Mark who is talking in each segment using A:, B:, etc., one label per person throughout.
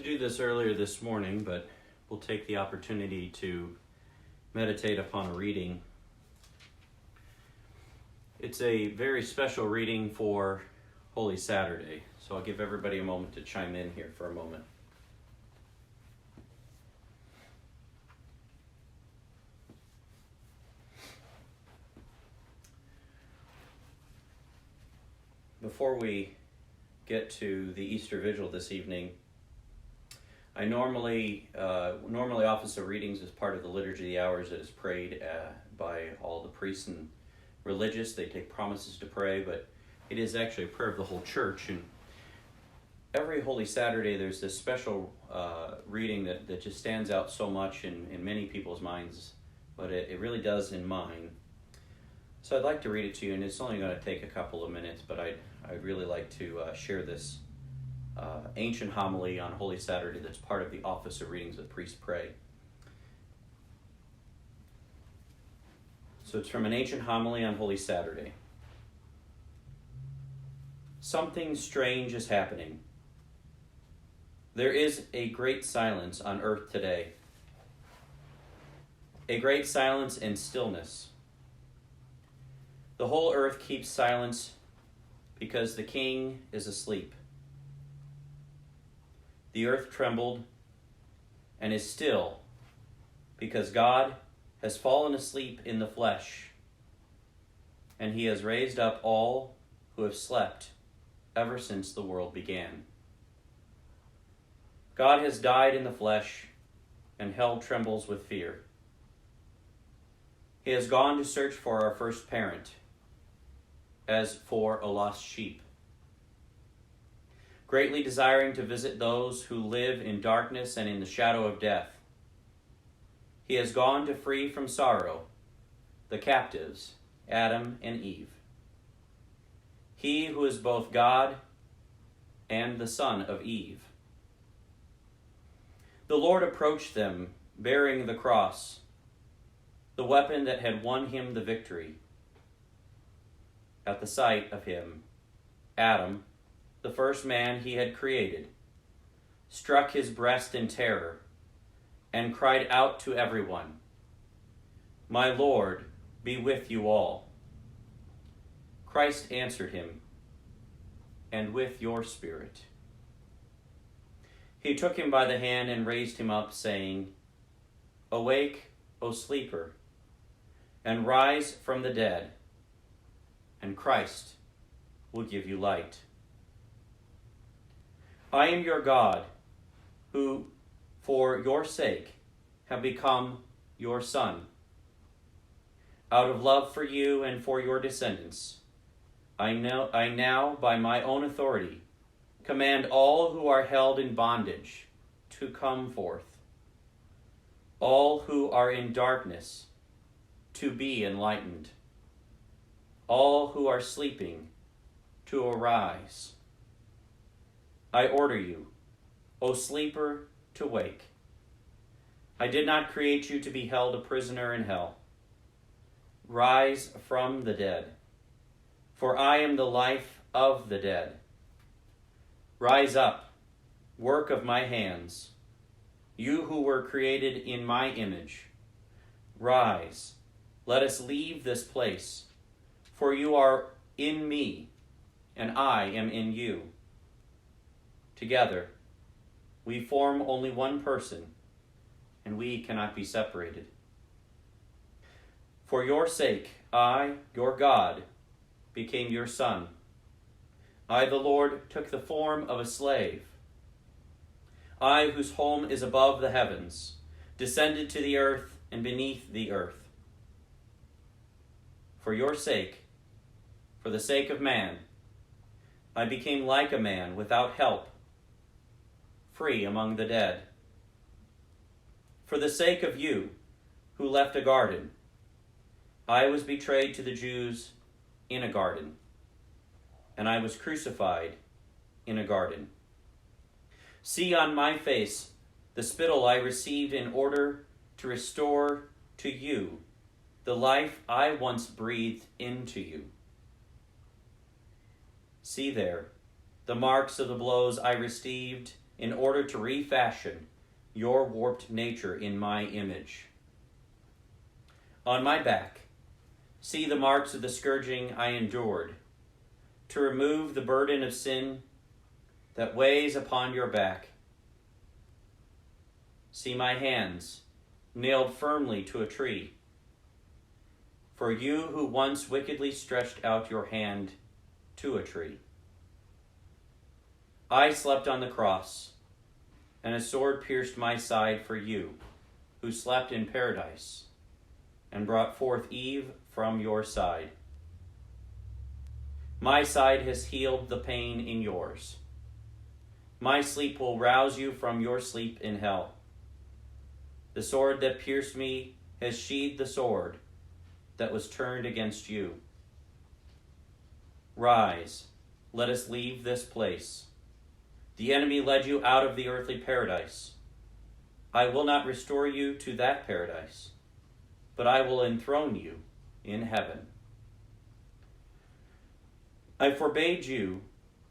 A: do this earlier this morning, but we'll take the opportunity to meditate upon a reading. It's a very special reading for Holy Saturday, so I'll give everybody a moment to chime in here for a moment. Before we get to the Easter Vigil this evening, I normally office of readings as part of the Liturgy of the Hours that is prayed by all the priests and religious. They take promises to pray, but it is actually a prayer of the whole church. And every Holy Saturday there's this special reading that just stands out so much in many people's minds, but it really does in mine. So I'd like to read it to you, and it's only going to take a couple of minutes, but I'd really like to share this ancient homily on Holy Saturday that's part of the office of readings that priests pray. So it's from an ancient homily on Holy Saturday. Something strange is happening. There is a great silence on earth today. A great silence and stillness. The whole earth keeps silence because the King is asleep. The earth trembled and is still because God has fallen asleep in the flesh, and he has raised up all who have slept ever since the world began. God has died in the flesh, and hell trembles with fear. He has gone to search for our first parent, as for a lost sheep. Greatly desiring to visit those who live in darkness and in the shadow of death, he has gone to free from sorrow the captives, Adam and Eve. He who is both God and the son of Eve. The Lord approached them, bearing the cross, the weapon that had won him the victory. At the sight of him, Adam, the first man he had created, struck his breast in terror and cried out to everyone, "My Lord, be with you all." Christ answered him, "And with your spirit." He took him by the hand and raised him up, saying, "Awake, O sleeper, and rise from the dead, and Christ will give you light. I am your God, who, for your sake, have become your Son. Out of love for you and for your descendants, I now, by my own authority, command all who are held in bondage to come forth, all who are in darkness to be enlightened, all who are sleeping to arise. I order you, O sleeper, to wake. I did not create you to be held a prisoner in hell. Rise from the dead, for I am the life of the dead. Rise up, work of my hands, you who were created in my image. Rise, let us leave this place, for you are in me, and I am in you. Together, we form only one person, and we cannot be separated. For your sake, I, your God, became your son. I, the Lord, took the form of a slave. I, whose home is above the heavens, descended to the earth and beneath the earth. For your sake, for the sake of man, I became like a man without help, free among the dead. For the sake of you, who left a garden, I was betrayed to the Jews in a garden, and I was crucified in a garden. See on my face the spittle I received in order to restore to you the life I once breathed into you. See there the marks of the blows I received in order to refashion your warped nature in my image. On my back, see the marks of the scourging I endured, to remove the burden of sin that weighs upon your back. See my hands nailed firmly to a tree. For you who once wickedly stretched out your hand to a tree. I slept on the cross, and a sword pierced my side for you, who slept in paradise, and brought forth Eve from your side. My side has healed the pain in yours. My sleep will rouse you from your sleep in hell. The sword that pierced me has sheathed the sword that was turned against you. Rise, let us leave this place. The enemy led you out of the earthly paradise. I will not restore you to that paradise, but I will enthrone you in heaven. I forbade you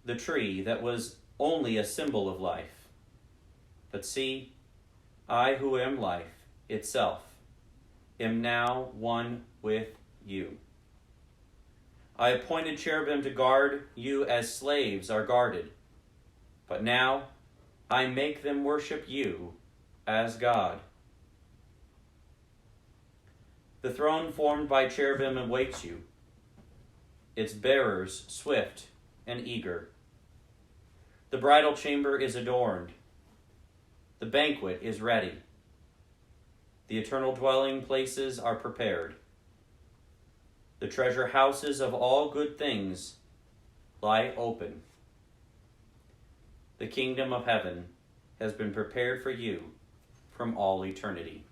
A: the tree that was only a symbol of life. But see, I who am life itself am now one with you. I appointed cherubim to guard you as slaves are guarded, but now I make them worship you as God. The throne formed by cherubim awaits you, its bearers swift and eager. The bridal chamber is adorned. The banquet is ready. The eternal dwelling places are prepared. The treasure houses of all good things lie open. The kingdom of heaven has been prepared for you from all eternity.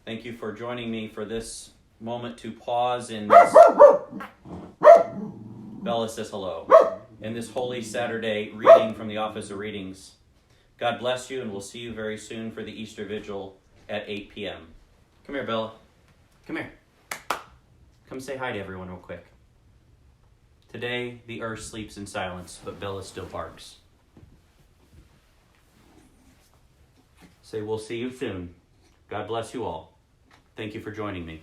A: Thank you for joining me for this moment to pause in this. Bella says hello. In this Holy Saturday reading from the Office of Readings. God bless you, and we'll see you very soon for the Easter Vigil at 8 p.m. Come here, Bella. Come here. Come say hi to everyone real quick. Today, the earth sleeps in silence, but Bella still barks. Say, we'll see you soon. God bless you all. Thank you for joining me.